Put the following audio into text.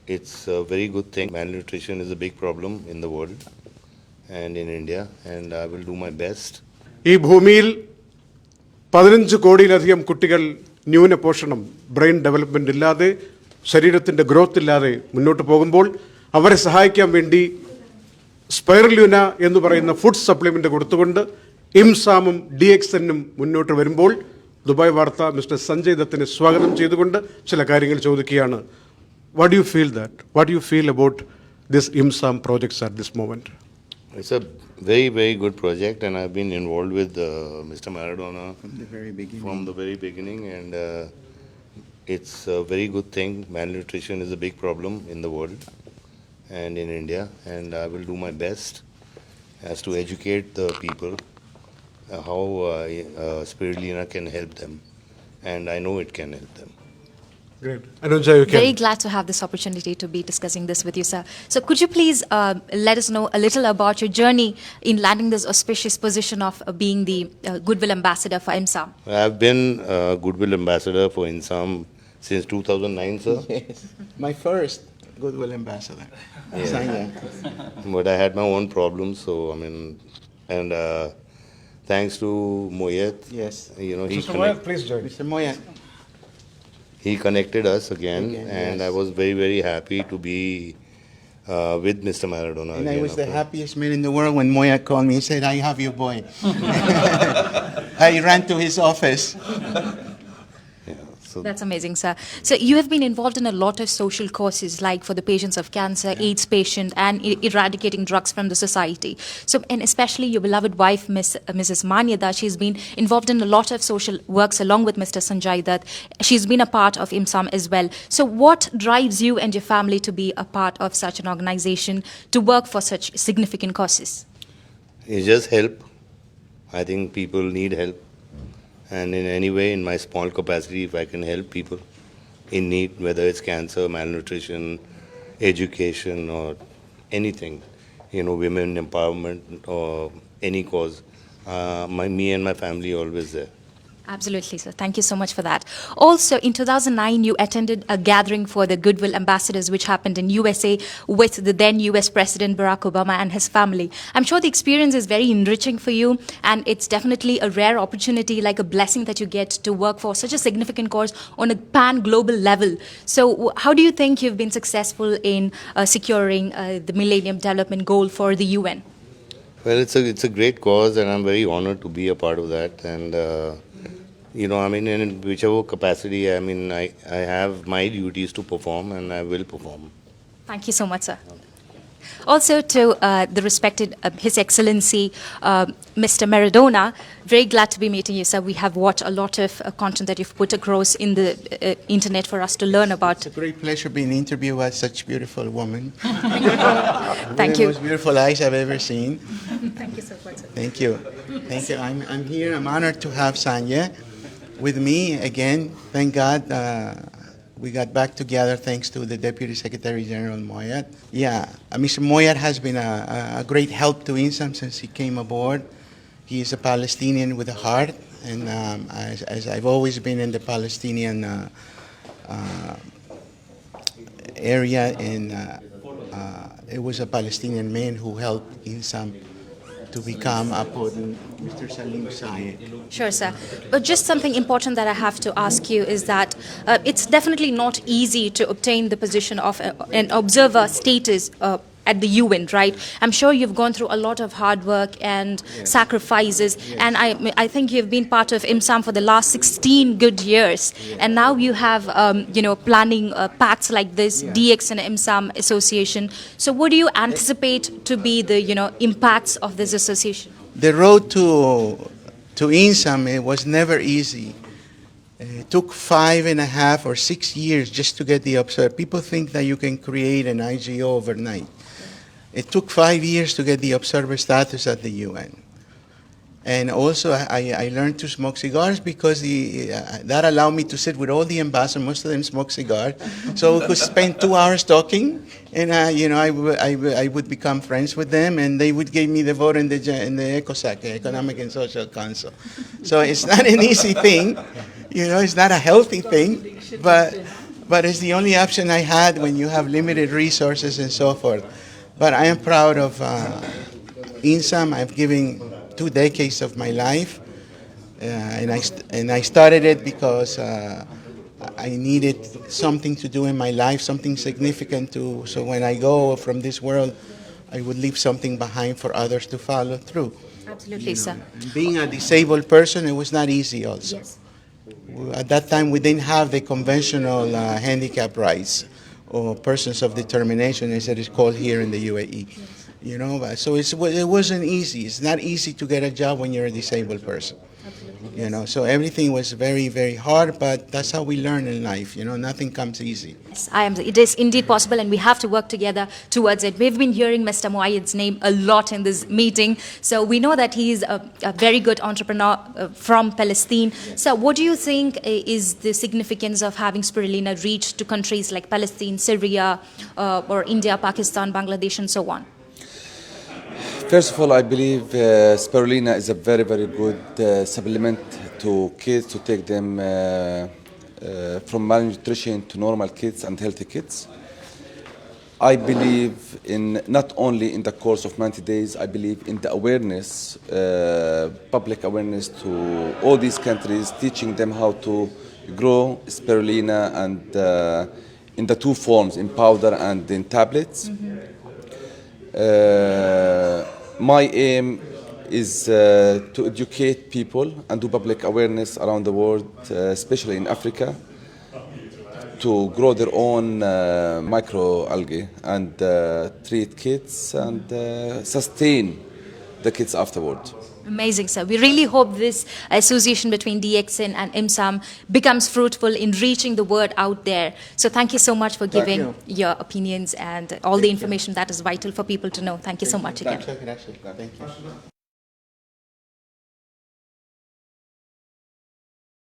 it's a very good thing. Malnutrition is a big problem in the world and in India, and I will do my best. ഈ ഭൂമിയിൽ 15 കോടിയിലധികം കുട്ടികൾ ന്യൂനപോഷണം brain development ഇല്ലാതെ ശരീരത്തിൻ്റെ growth ഇല്ലാതെ മുന്നോട്ട് പോകുമ്പോൾ അവരെ സഹായിക്കാൻ വേണ്ടി സ്പൈറല്യൂന എന്ന് പറയുന്ന ഫുഡ് സപ്ലിമെൻ്റ് കൊടുത്തുകൊണ്ട് ഇംസാമും DXNും മുന്നോട്ട് വരുമ്പോൾ ദുബായ് വാർത്ത മിസ്റ്റർ സഞ്ജയ് ദത്തിനെ സ്വാഗതം ചെയ്തുകൊണ്ട് ചില കാര്യങ്ങൾ ചോദിക്കുകയാണ്. What do you feel that? What do you feel about this IIMSAM projects at this moment? It's a very, very good project, and I've been involved with Mr. Maradona from the very beginning, and it's a very good thing. Malnutrition is a big problem in the world and in India, and I will do my best as to educate the people how spirulina can help them, and I know it can help them. Great. Anuja, you can. Very glad to have this opportunity to be discussing this with you, sir. So could you please let us know a little about your journey in landing this auspicious position of being the Goodwill Ambassador for IIMSAM? I've been Goodwill Ambassador for IIMSAM since 2009, sir. Yes, my first Goodwill Ambassador. Yeah. Sanya. But I had my own problems, so I mean, and thanks to Moyet, Yes. you know, Mr. Moyet, please join. Mr. Moya. he connected us again, and yes. I was very, very happy to be with Mr. Maradona And again. I was the happiest man in the world when Moya called me and said, I have your boy. I ran to his office. Yeah, so That's amazing, sir. So you have been involved in a lot of social causes, like for the patients of cancer, AIDS patient, and eradicating drugs from the society. So, and especially your beloved wife, Mrs. Manyada, she's been involved in a lot of social works along with Mr. Sanjay Dutt. She's been a part of IIMSAM as well. So what drives you and your family to be a part of such an organization, to work for such significant causes? it's just help. I think people need help. And in any way, in my small capacity, if I can help people in need, whether it's cancer, malnutrition, education, or anything, you know, women empowerment or any cause, me and my family are always there. Absolutely, sir. Thank you so much for that. Also, in 2009, you attended a gathering for the Goodwill Ambassadors, which happened in USA with the then US President Barack Obama and his family. I'm sure the experience is very enriching for you, and it's definitely a rare opportunity, like a blessing that you get to work for such a significant cause on a pan-global level. So how do you think you've been successful in securing the Millennium Development Goal for the UN? Well, it's a great cause, and I'm very honored to be a part of that. And you know, I mean, in whichever capacity, I mean, I have my duties to perform, and I will perform. Thank you so much, sir. Also to the respected His Excellency Mr. Maradona, very glad to be meeting you, sir. We have watched a lot of content that you've put across in the internet for us to learn about. It's a great pleasure being interviewed by such beautiful woman. Thank The you. most beautiful eyes I've ever seen. Thank you so much, sir. Thank you. Thank you. I'm here. I'm honored to have Sanya with me again. Thank God we got back together thanks to the Deputy Secretary General Moyet. Yeah, Mr. Moyet has been a great help to IIMSAM since he came aboard. He is a Palestinian with a heart, and as I've always been in the Palestinian area, and it was a Palestinian man who helped IIMSAM to become upon Mr. Salim Sayed. Sure, sir. But just something important that I have to ask you is that it's definitely not easy to obtain the position of an observer status at the UN, right? I'm sure you've gone through a lot of hard work and sacrifices, and I think you've been part of IIMSAM for the last 16 good years, and now you have, planning pacts like this, DX and IIMSAM association. So what do you anticipate to be the, impacts of this association? The road to IIMSAM, it was never easy. It took 5.5 or 6 years just to get the observer. People think that you can create an IGO overnight. It took 5 years to get the observer status at the UN. And also, I learned to smoke cigars because that allowed me to sit with all the ambassadors. Most of them smoke cigars. So we could spend 2 hours talking, and I would become friends with them, and they would give me the vote in the ECOSAC, Economic and Social Council. So it's not an easy thing. It's not a healthy thing, but it's the only option I had when you have limited resources and so forth. But I am proud of IIMSAM. I've given 2 decades of my life, and I started it because I needed something to do in my life, something significant to. So when I go from this world, I would leave something behind for others to follow through. Absolutely, sir. Being a disabled person, it was not easy also. Yes. At that time, we didn't have the conventional handicap rights or persons of determination, as it is called here in the UAE. You know, so it wasn't easy. It's not easy to get a job when you're a disabled person. You know, so everything was very, very hard, but that's how we learn in life. You know, nothing comes easy. Yes, it is indeed possible, and we have to work together towards it. We've been hearing Mr. Muayyid's name a lot in this meeting, so we know that he is a very good entrepreneur from Palestine. So what do you think is the significance of having Spirulina reach to countries like Palestine, Syria, or India, Pakistan, Bangladesh, and so on? First of all, I believe spirulina is a very, very good supplement to kids to take them from malnutrition to normal kids and healthy kids. I believe in not only in the course of 90 days, I believe in the awareness, public awareness to all these countries, teaching them how to grow spirulina and in the 2 forms, in powder and in tablets. My aim is to educate people and do public awareness around the world, especially in Africa, to grow their own microalgae and treat kids and sustain the kids afterward. Amazing, sir. We really hope this association between DXN and IIMSAM becomes fruitful in reaching the word out there. So thank you so much for giving your opinions and all the information that is vital for people to know. Thank you so much again. Thank you.